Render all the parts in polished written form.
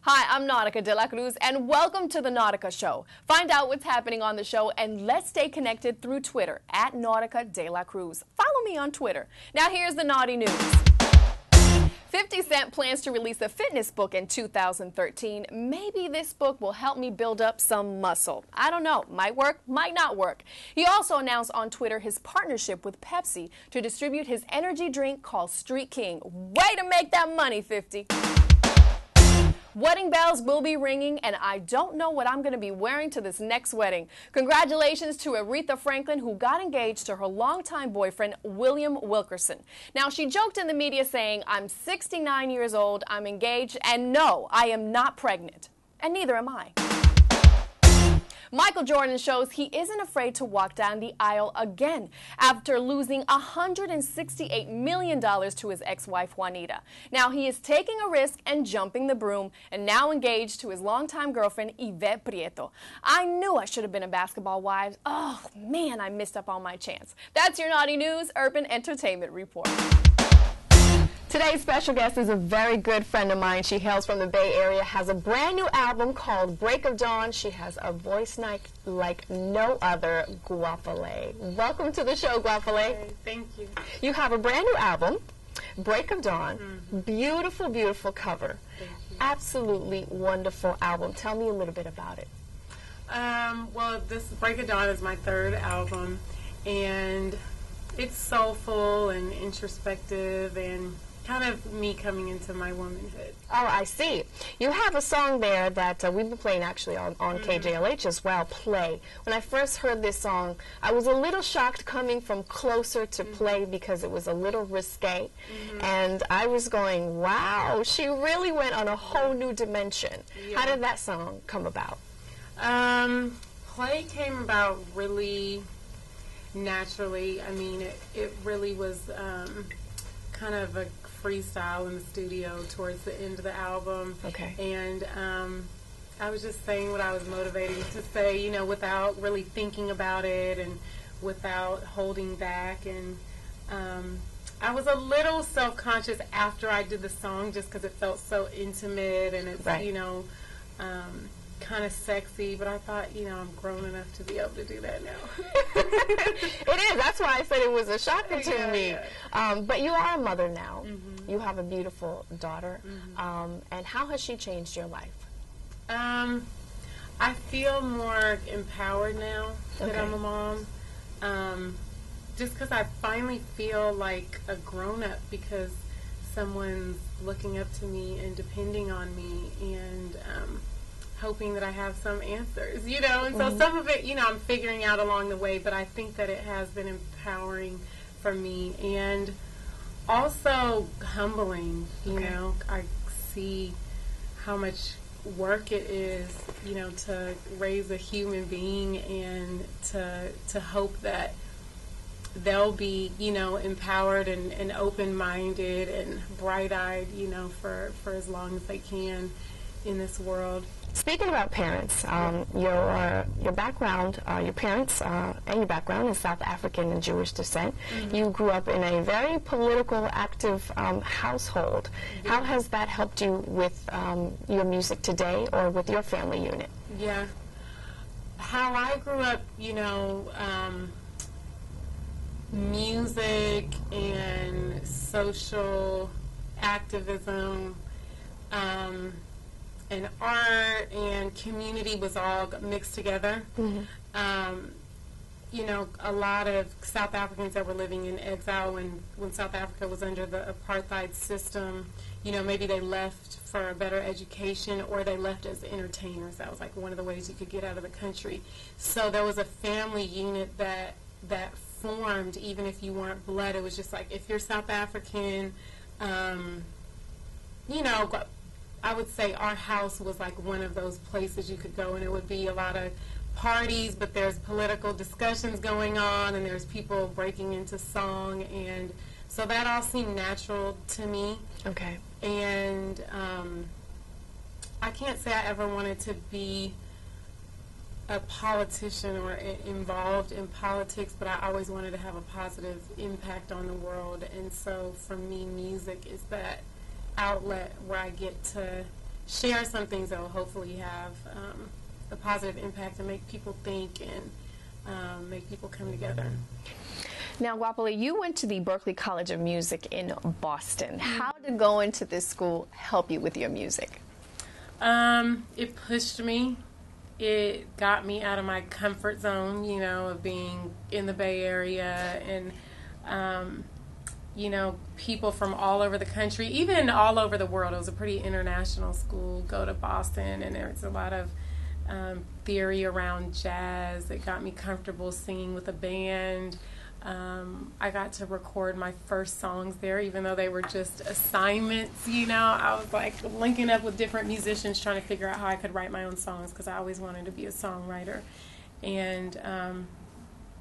Hi, I'm Nautica de la Cruz, and welcome to the Nautica Show. Find out what's happening on the show, and let's stay connected through Twitter, at Nautica de la Cruz. Follow me on Twitter. Now here's the naughty news. 50 Cent plans to release a fitness book in 2013. Maybe this book will help me build up some muscle. I don't know. Might work, might not work. He also announced on Twitter his partnership with Pepsi to distribute his energy drink called Street King. Way to make that money, 50. Wedding bells will be ringing, and I don't know what I'm going to be wearing to this next wedding. Congratulations to Aretha Franklin, who got engaged to her longtime boyfriend, William Wilkerson. Now, she joked in the media saying, "I'm 69 years old, I'm engaged, and no, I am not pregnant." And neither am I. Michael Jordan shows he isn't afraid to walk down the aisle again after losing $168 million to his ex-wife Juanita. Now he is taking a risk and jumping the broom, and now engaged to his longtime girlfriend Yvette Prieto. I knew I should have been a Basketball Wives. Oh man, I missed up on my chance. That's your Naughty News Urban Entertainment Report. Today's special guest is a very good friend of mine. She hails from the Bay Area, has a brand new album called Break of Dawn. She has a voice like no other, Goapele. Welcome to the show, Goapele. Hey, thank you. You have a brand new album, Break of Dawn. Beautiful, beautiful cover. Thank you. Absolutely wonderful album. Tell me a little bit about it. Well, this Break of Dawn is my third album, and it's soulful and introspective and kind of me coming into my womanhood. Oh, I see. You have a song there that we've been playing actually on KJLH as well, Play. When I first heard this song, I was a little shocked coming from Closer to Play because it was a little risque. And I was going, wow, she really went on a whole new dimension. Yeah. How did that song come about? Play came about really naturally. I mean, it really was kind of a freestyle in the studio towards the end of the album. Okay. And I was just saying what I was motivating to say, you know, without really thinking about it and without holding back. And I was a little self-conscious after I did the song just because it felt so intimate and it's, right. you know, kind of sexy, but I thought, you know, I'm grown enough to be able to do that now. It is. That's why I said it was a shocker to me. Yeah. But you are a mother now. You have a beautiful daughter. And how has she changed your life? I feel more empowered now that I'm a mom. Just because I finally feel like a grown-up because someone's looking up to me and depending on me and hoping that I have some answers, you know. And so some of it, you know, I'm figuring out along the way, but I think that it has been empowering for me and also humbling, you know. I see how much work it is, you know, to raise a human being and to hope that they'll be, you know, empowered and open-minded and bright-eyed, you know, for as long as they can in this world. Speaking about parents, your background, your parents and your background is South African and Jewish descent. You grew up in a very political, active household. How has that helped you with your music today or with your family unit? Yeah. How I grew up, you know, music and social activism, and art and community was all mixed together. You know, a lot of South Africans that were living in exile when South Africa was under the apartheid system, you know, maybe they left for a better education or they left as entertainers. That was like one of the ways you could get out of the country. So there was a family unit that formed even if you weren't blood. It was just like if you're South African, you know, I would say our house was like one of those places you could go and it would be a lot of parties, but there's political discussions going on and there's people breaking into song, and so that all seemed natural to me. Okay. And I can't say I ever wanted to be a politician or involved in politics, but I always wanted to have a positive impact on the world, and so for me music is that outlet where I get to share some things that will hopefully have a positive impact and make people think and make people come together. Now, Goapele, you went to the Berklee College of Music in Boston. How did going to this school help you with your music? It pushed me. It got me out of my comfort zone, you know, of being in the Bay Area and, you know, people from all over the country, even all over the world. It was a pretty international school. Go to Boston, and there's a lot of theory around jazz. It got me comfortable singing with a band. I got to record my first songs there, even though they were just assignments, you know. I was like linking up with different musicians trying to figure out how I could write my own songs because I always wanted to be a songwriter. And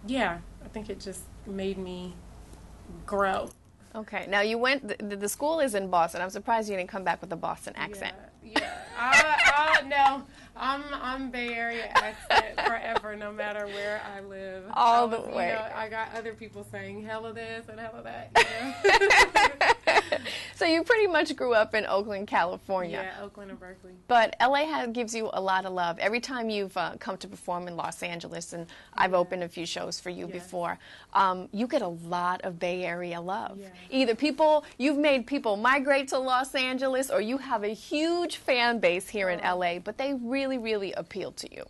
yeah, I think it just made me grow. Okay, now you went, the school is in Boston. I'm surprised you didn't come back with a Boston accent. Yeah. No, I'm Bay Area accent forever, no matter where I live. All the way. You know, I got other people saying hella this and hella that. You know? So you pretty much grew up in Oakland, California. Yeah, Oakland and Berkeley. But LA gives you a lot of love. Every time you've come to perform in Los Angeles, and I've opened a few shows for you before, you get a lot of Bay Area love. Yeah. Either you've made people migrate to Los Angeles, or you have a huge fan base here in LA, but they really, really appeal to you.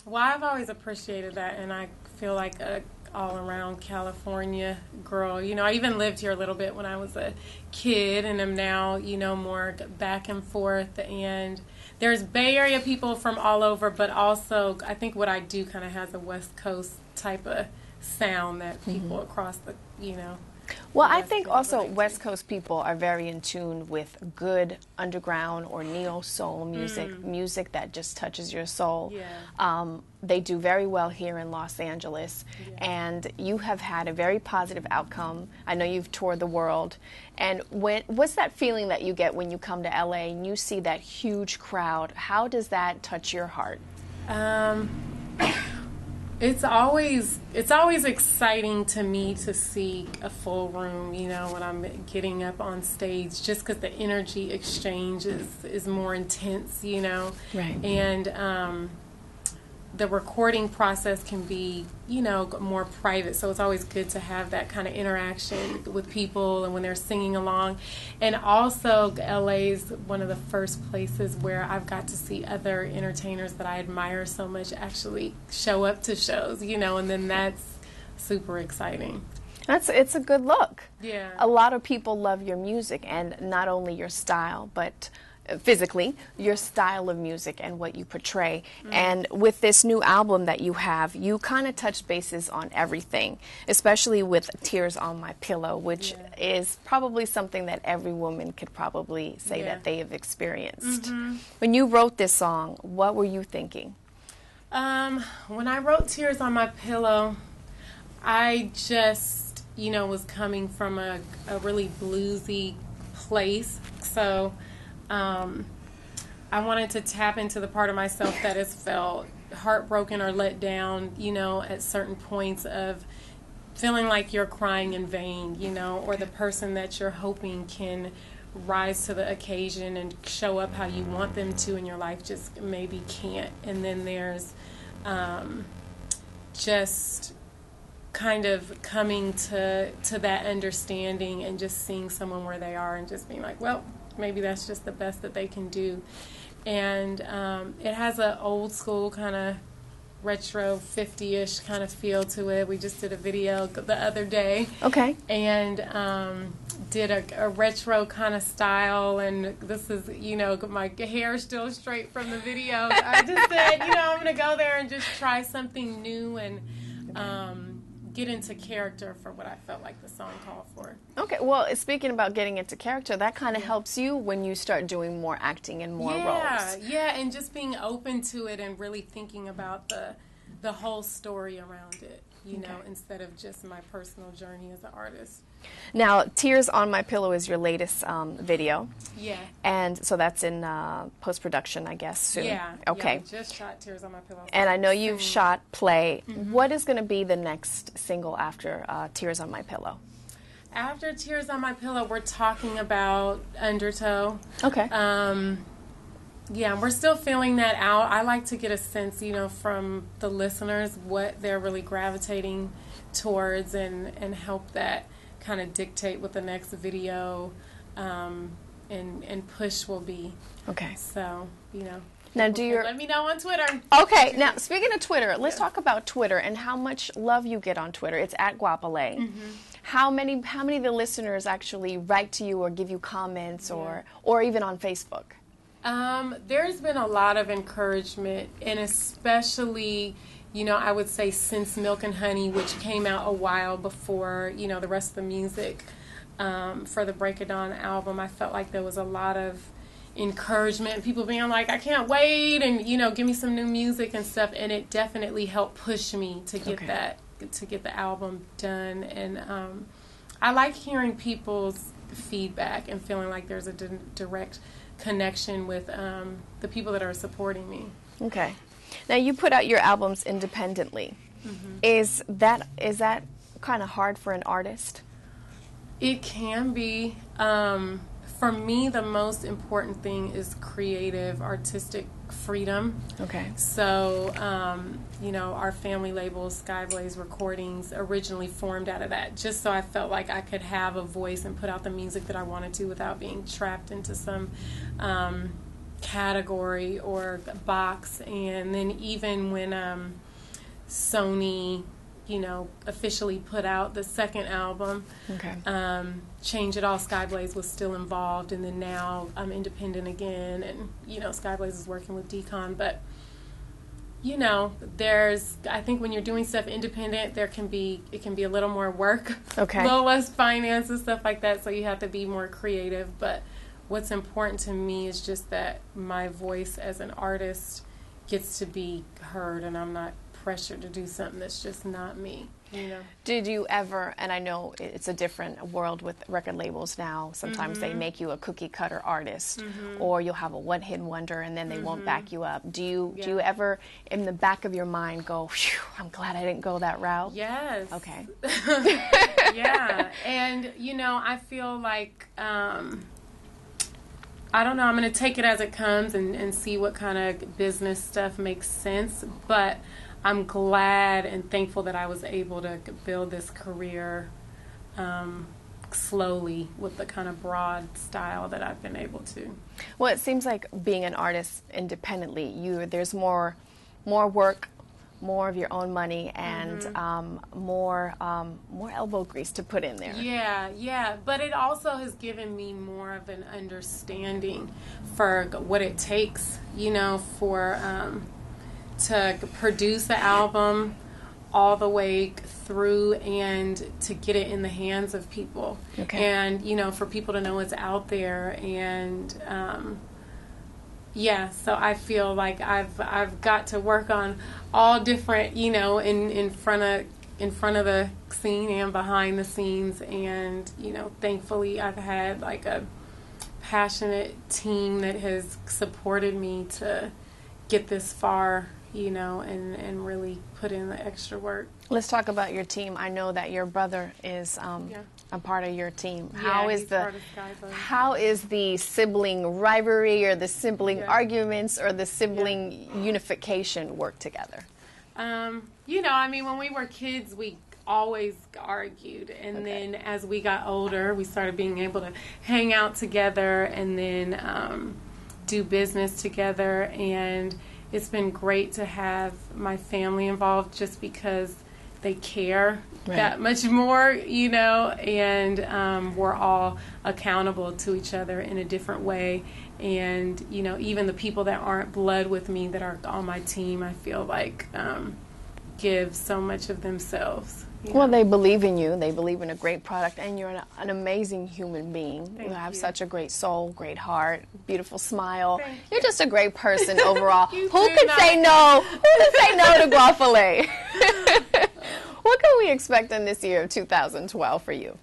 Well, I've always appreciated that, and I feel like a all-around California girl. You know, I even lived here a little bit when I was a kid, and am now, you know, more back and forth. And there's Bay Area people from all over, but also I think what I do kind of has a West Coast type of sound that people across the, you know. Well, I think also West Coast people are very in tune with good underground or neo-soul music that just touches your soul. Yeah. They do very well here in Los Angeles, and you have had a very positive outcome. I know you've toured the world. And what's that feeling that you get when you come to LA and you see that huge crowd? How does that touch your heart? It's always exciting to me to see a full room, you know, when I'm getting up on stage, just because the energy exchange is more intense, you know. Right. And the recording process can be, you know, more private, so it's always good to have that kind of interaction with people and when they're singing along. And also, LA's one of the first places where I've got to see other entertainers that I admire so much actually show up to shows, you know, and then that's super exciting. It's a good look. Yeah. A lot of people love your music, and not only your style, but physically, your style of music and what you portray. And with this new album that you have, you kind of touch bases on everything, especially with Tears on My Pillow, which is probably something that every woman could probably say that they have experienced. When you wrote this song, what were you thinking? When I wrote Tears on My Pillow, I just, you know, was coming from a really bluesy place, so I wanted to tap into the part of myself that has felt heartbroken or let down, you know, at certain points of feeling like you're crying in vain, you know, or the person that you're hoping can rise to the occasion and show up how you want them to in your life just maybe can't. And then there's just kind of coming to that understanding and just seeing someone where they are and just being like, well, maybe that's just the best that they can do. And it has an old school kind of retro 50-ish kind of feel to it. We just did a video the other day. Okay. And did a retro kind of style, and this is, you know, my hair still straight from the video. I just said, you know, I'm going to go there and just try something new and get into character for what I felt like the song called for. Okay, well, speaking about getting into character, that kind of helps you when you start doing more acting and more roles. Yeah, and just being open to it and really thinking about the whole story around it, you know, instead of just my personal journey as an artist. Now, Tears on My Pillow is your latest video. Yeah. And so that's in post-production, I guess, soon. Yeah. Okay. Yeah, I just shot Tears on My Pillow. And I know you've shot Play. What is going to be the next single after Tears on My Pillow? After Tears on My Pillow, we're talking about Undertow. Okay. Yeah, we're still feeling that out. I like to get a sense, from the listeners what they're really gravitating towards and help that kind of dictate what the next video and push will be. Okay. So, Now, let me know on Twitter. Okay. Now, speaking of Twitter, let's talk about Twitter and how much love you get on Twitter. It's at Goapele. Mm-hmm. How many of the listeners actually write to you or give you comments or even on Facebook? There's been a lot of encouragement, and especially, I would say since Milk and Honey, which came out a while before, the rest of the music for the Break of Dawn album, I felt like there was a lot of encouragement, people being like, I can't wait, and, give me some new music and stuff, and it definitely helped push me to get to get the album done. And I like hearing people's feedback and feeling like there's a direct connection with the people that are supporting me. Okay. Now, you put out your albums independently. Mm-hmm. Is that kind of hard for an artist? It can be. For me, the most important thing is creative, artistic freedom. Okay. So, our family label, Skyblaze Recordings, originally formed out of that, just so I felt like I could have a voice and put out the music that I wanted to without being trapped into some category or box. And then even when Sony, officially put out the second album, Change It All, Skyblaze was still involved, and then now I'm independent again, and Skyblaze is working with Decon. But I think when you're doing stuff independent, it can be a little more work, a little less finance and stuff like that, so you have to be more creative. But what's important to me is just that my voice as an artist gets to be heard, and I'm not pressured to do something that's just not me. Did you ever, and I know it's a different world with record labels now, sometimes they make you a cookie cutter artist, or you'll have a one-hit wonder and then they won't back you up. Do you ever in the back of your mind go, phew, I'm glad I didn't go that route? Yes. Okay. Yeah. And I feel like I don't know, I'm going to take it as it comes and see what kind of business stuff makes sense, but I'm glad and thankful that I was able to build this career slowly with the kind of broad style that I've been able to. Well, it seems like being an artist independently, there's more work, more of your own money, and more elbow grease to put in there. Yeah. But it also has given me more of an understanding for what it takes, for to produce the album all the way through and to get it in the hands of people. Okay. And, for people to know it's out there. And, so I feel like I've got to work on all different, in front of the scene and behind the scenes. And, thankfully I've had like a passionate team that has supported me to get this far, and really put in the extra work. Let's talk about your team. I know that your brother is a part of your team. Yeah, how is the sibling rivalry or the sibling arguments or the sibling unification work together? When we were kids, we always argued, and then as we got older, we started being able to hang out together and then do business together, and it's been great to have my family involved just because they care that much more, and we're all accountable to each other in a different way. And, even the people that aren't blood with me that are on my team, I feel like give so much of themselves. Well, they believe in you. They believe in a great product, and you're an amazing human being. You have such a great soul, great heart, beautiful smile. You're just a great person overall. Who could say no? Who could say no to Goapele? What can we expect in this year of 2012 for you?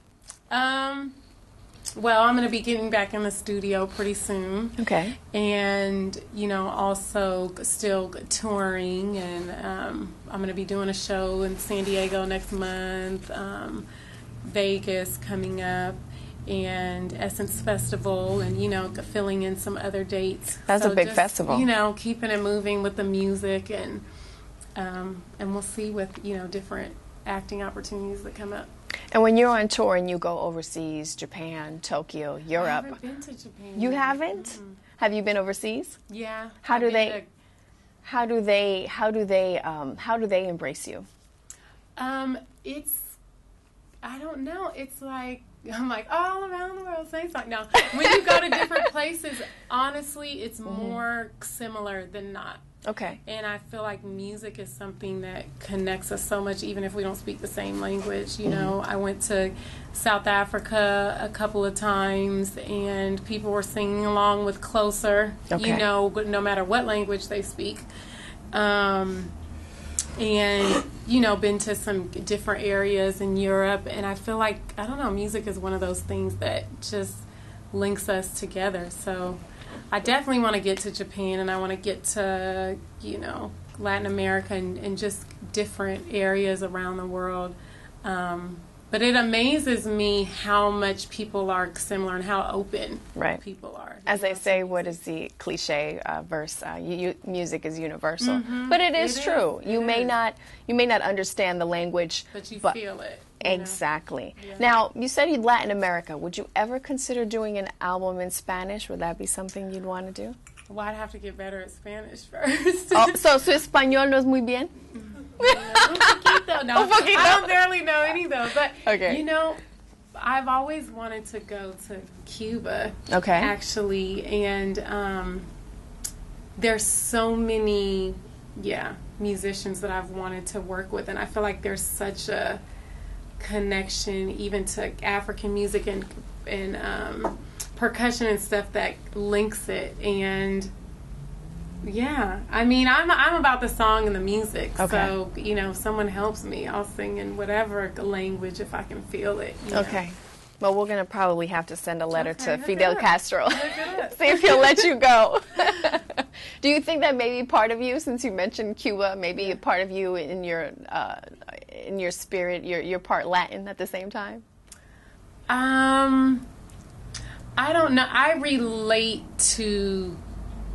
Well, I'm going to be getting back in the studio pretty soon. Okay. And, also still touring, and I'm going to be doing a show in San Diego next month, Vegas coming up, and Essence Festival, and filling in some other dates. That's a big festival. Keeping it moving with the music, and we'll see with different acting opportunities that come up. And when you're on tour and you go overseas, Japan, Tokyo, Europe. I haven't been to Japan. You haven't? Mm-hmm. Have you been overseas? Yeah. How do they embrace you? I don't know. It's like, I'm like, all around the world, say something. No, when you go to different places, honestly, it's more similar than not. Okay. And I feel like music is something that connects us so much, even if we don't speak the same language. I went to South Africa a couple of times, and people were singing along with Closer, no matter what language they speak. And, been to some different areas in Europe, and I feel like, I don't know, music is one of those things that just links us together. So I definitely want to get to Japan, and I want to get to, Latin America and just different areas around the world. But it amazes me how much people are similar and how open people are. As they say, what is the cliche verse? Music is universal, but it is true. You may not understand the language, but you feel it. Exactly. Yeah. Now, you said you'd Latin America. Would you ever consider doing an album in Spanish? Would that be something you'd want to do? Well, I'd have to get better at Spanish first. So su español no es muy bien? Un poquito. I don't barely know any though, but I've always wanted to go to Cuba. Okay. Actually, and there's so many musicians that I've wanted to work with, and I feel like there's such a connection even to African music and percussion and stuff that links it. And I mean, I'm about the song and the music. Okay. So, if someone helps me, I'll sing in whatever language if I can feel it. Okay. Well, we're going to probably have to send a letter to Fidel Castro. See if he'll let you go. Do you think that maybe part of you, since you mentioned Cuba, maybe a part of you in your spirit, you're part Latin at the same time? I don't know. I relate to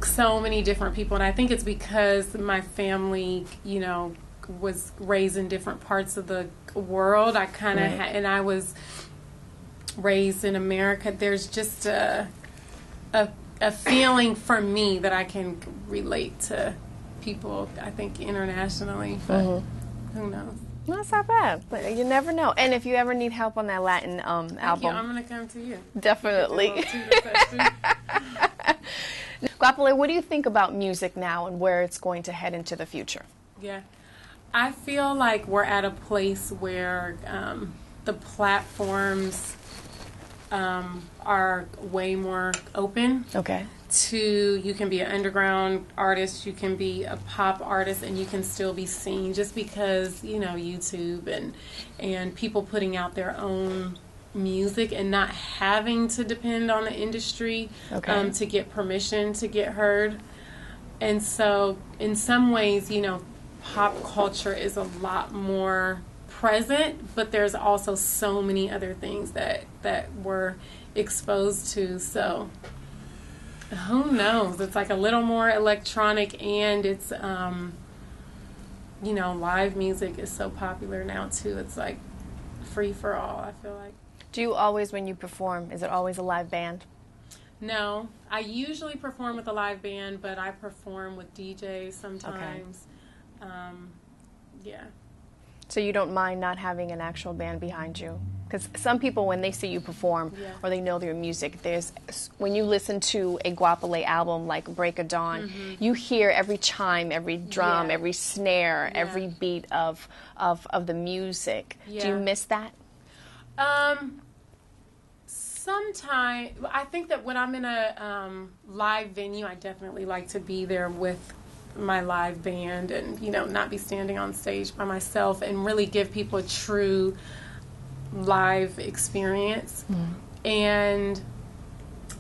so many different people, and I think it's because my family, was raised in different parts of the world. I kind of and I was raised in America. There's just a feeling for me that I can relate to people, I think, internationally, but who knows? That's not bad, but you never know. And if you ever need help on that Latin album, I'm going to come to you. Definitely. Goapele, what do you think about music now and where it's going to head into the future? Yeah, I feel like we're at a place where the platforms are way more open. Okay. You can be an underground artist, you can be a pop artist, and you can still be seen just because, YouTube and people putting out their own music and not having to depend on the industry to get permission to get heard. And so in some ways, pop culture is a lot more present, but there's also so many other things that we're exposed to. So who knows? It's like a little more electronic, and it's live music is so popular now too. It's like free for all, I feel like. Do you always, when you perform, is it always a live band? No, I usually perform with a live band, but I perform with DJs sometimes. So you don't mind not having an actual band behind you? Because some people, when they see you perform or they know their music, when you listen to a Goapele album like Break of Dawn, you hear every chime, every drum, every snare, every beat of the music. Do you miss that? Sometimes. I think that when I'm in a live venue, I definitely like to be there with my live band and, not be standing on stage by myself, and really give people a true live experience. And,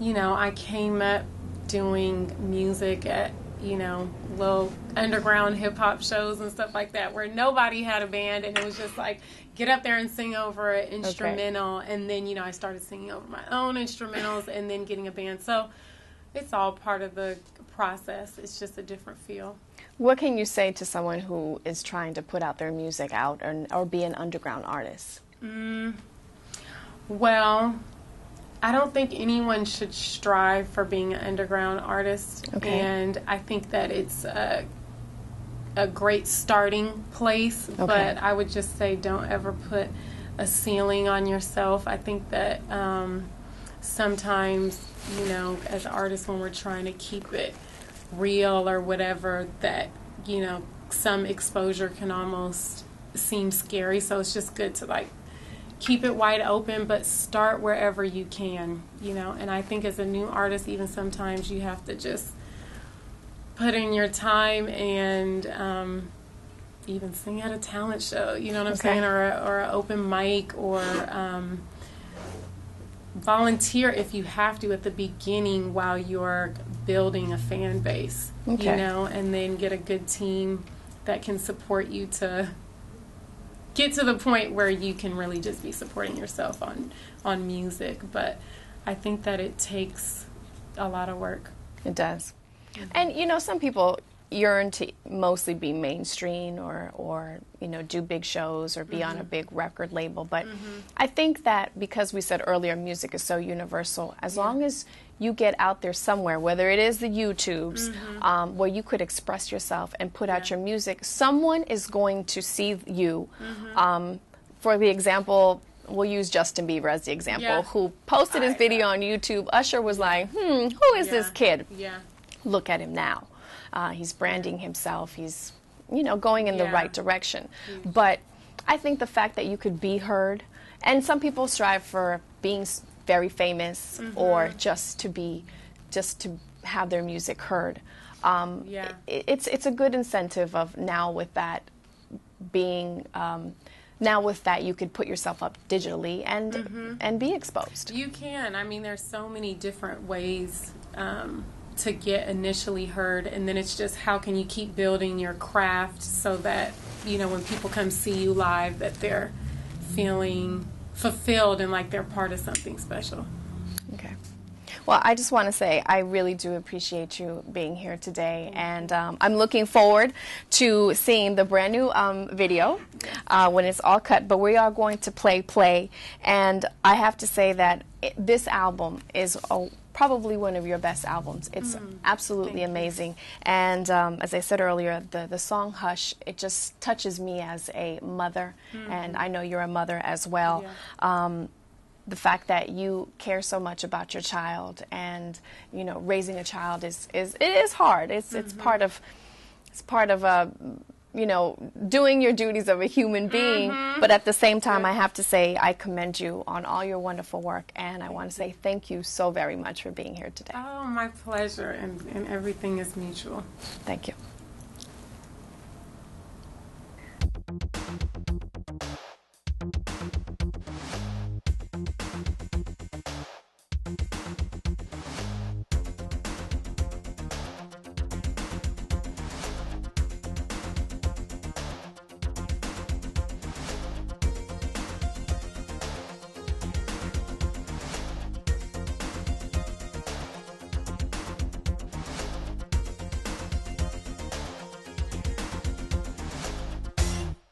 I came up doing music at, you know, little underground hip-hop shows and stuff like that where nobody had a band, and it was just like, get up there and sing over an instrumental. Okay. And then, you know, I started singing over my own instrumentals and then getting a band. So it's all part of the process. It's just a different feel. What can you say to someone who is trying to put out their music out or be an underground artist? Well, I don't think anyone should strive for being an underground artist. Okay. And I think that it's a great starting place, okay. But I would just say don't ever put a ceiling on yourself. I think that sometimes, you know, as artists, when we're trying to keep it real or whatever, that, you know, some exposure can almost seem scary. So it's just good to, like, keep it wide open, but start wherever you can, you know. And I think as a new artist, even sometimes you have to just put in your time and even sing at a talent show, you know what I'm saying, or an open mic, or volunteer if you have to at the beginning while you're building a fan base, you know, and then get a good team that can support you to get to the point where you can really just be supporting yourself on music. But I think that it takes a lot of work. It does. Mm-hmm. And, you know, some people yearn to mostly be mainstream or you know, do big shows or be mm-hmm. on a big record label. But mm-hmm. I think that because we said earlier music is so universal, as long as you get out there somewhere, whether it is the YouTubes, mm-hmm. Where you could express yourself and put out your music, someone is going to see you. Mm-hmm. For the example, we'll use Justin Bieber as the example, who posted his video on YouTube. Usher was like, who is this kid? Yeah. Look at him now. He's branding himself. He's, you know, going in the right direction. But I think the fact that you could be heard, and some people strive for being very famous mm-hmm. or just to have their music heard. It's a good incentive of now with that being. Now with that, you could put yourself up digitally and mm-hmm. and be exposed. You can. I mean, there's so many different ways to get initially heard, and then it's just how can you keep building your craft so that, you know, when people come see you live, that they're feeling fulfilled and like they're part of something special. Okay. Well, I just want to say I really do appreciate you being here today, and I'm looking forward to seeing the brand new video when it's all cut, but we are going to play, and I have to say that this album is probably one of your best albums. It's absolutely amazing. And as I said earlier, the song Hush, it just touches me as a mother, and I know you're a mother as well. Yeah. The fact that you care so much about your child, and, you know, raising a child is hard. It's part of you know, doing your duties of a human being, but at the same time, I have to say I commend you on all your wonderful work, and I want to say thank you so very much for being here today. Oh, my pleasure, and everything is mutual. Thank you.